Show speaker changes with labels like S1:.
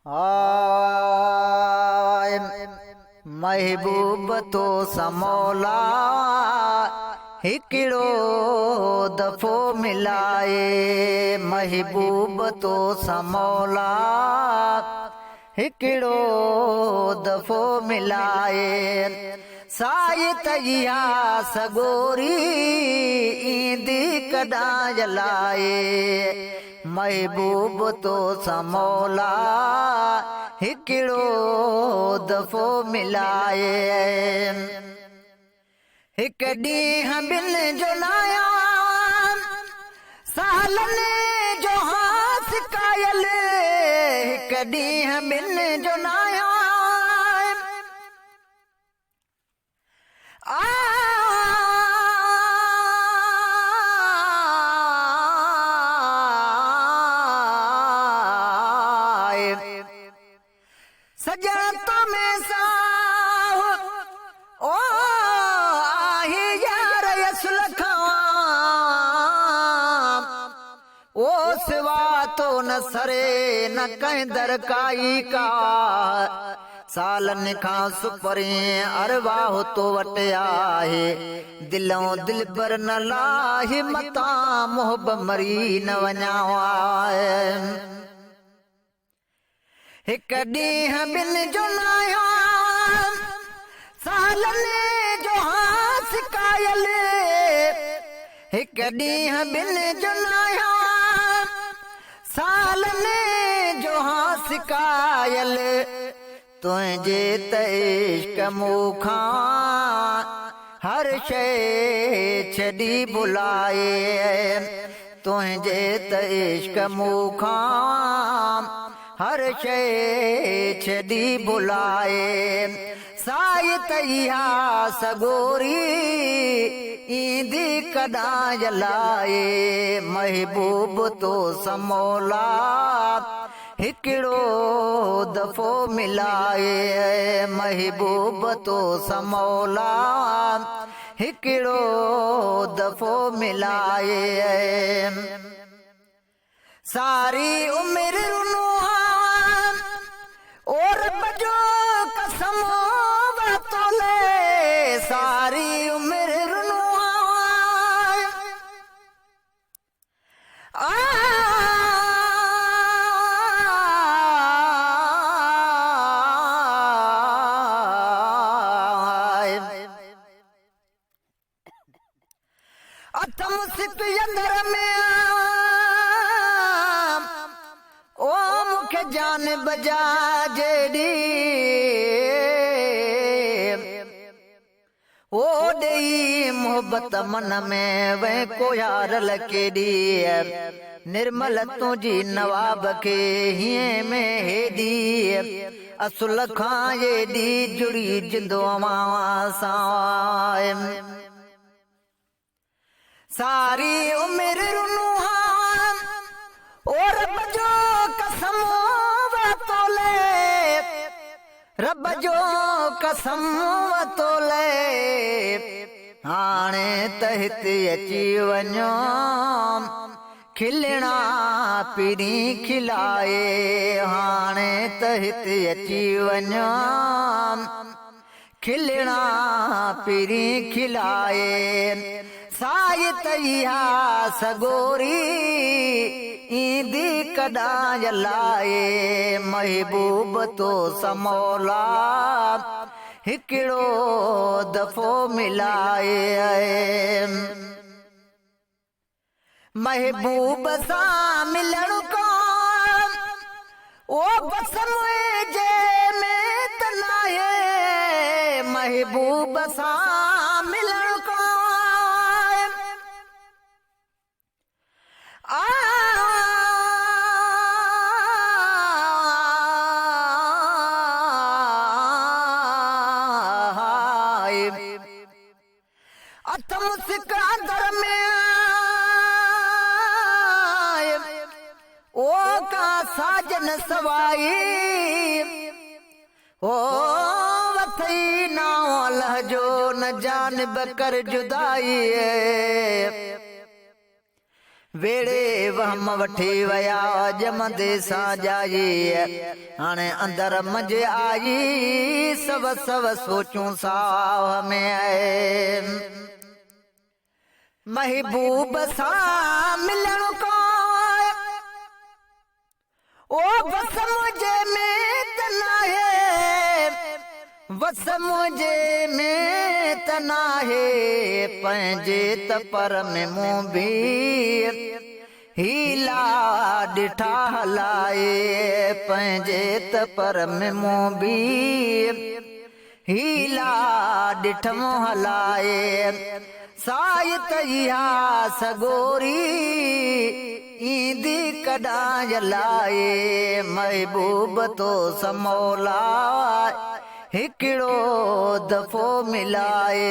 S1: हाय महबूब तो समौला हिकिड़ो दफ़ो मिलाए। महबूब तो समौला हिकिड़ो दफ़ो मिलाए। साई तैया सगोरी ईंदी कॾां जलाए। महबूब तो समौला हिकिड़ो दफ़ो मिलाए। हिक ॾींहुं ॿिनि जो नाया सालनि जो हास कायल। हिक ॾींहुं ॿिनि जो नाया सजण तो में साह ओ आहे यार यसुल खां। ओ सिवा तो न सरे न कंहिं दरकाई का। सालनि खां सुपरे अरवाह तो वटि आहे। दिलों दिल पर न लाहे मता मोहब मरी न वञा। हिक ॾींहुं ॿिनि जो नाया सालनि जो हास कायल। हिक ॾींहुं ॿिनि जो नाया सालनि जो हास कायल। तुंहिंजे त इश्क मूंखां हर शइ छॾी भुलाए। तुंहिंजे त इश्क मूंखां हर शइ छॾी भुलाए। साई तैया सगोरी ईंदी कॾां जलाए। महबूब तो समौला हिकिड़ो दफ़ो मिलाए। महबूब तो समौला हिकिड़ो दफ़ो मिलाए। सारी उमिरि और बजो कसम वतोले। सारी उमिरि अथम सिक अंदर में ओ मुखे जान बजा जेडी। ओ ॾेई मोहब्बत मन में वे को यार लकेडी। निर्मल तुझी नवाब के हीअं में हेडी। असुल खां एडी जुड़ी जिंदो अवां सां। सारी उमिरि और रब जो कसम वतोले। रब जो कसम वतोले। हाणे त हिते अची वञो खिलणा पीड़ी खिलाए। हाणे त हिते अची वञो खिलणा पीड़ी खिलाए। साई तैया सगोरी ईंदी कॾां जलाए। महबूब तो समौला हिकिड़ो दफ़ो मिलाए। महबूब सां मिलण को ओ बस मुंहिंजे में त नाहे। महबूब सां मिलण को अथम सिक अंदर में ओ का साजन सवाई। ओ वथई नाव लहजो न जानिब कर जुदाई। वेड़े वहम वठी वया जमंदे सां जाई हाणे अंदर मंझ आई सव सव सोचूं साह में आए महबूब सां मिलण को ओ बस मुझे में तनाहे बस मुझे में तनाहे पंहिंजे तपर में मूं भी हीला ॾिठा हलाए पंहिंजे तपर में मूं भी हीला ॾिठमो हलाए सायत इहा सगोरी ईंदी कॾां जलाए महबूब तो समौला हिकिड़ो दफ़ो मिलाए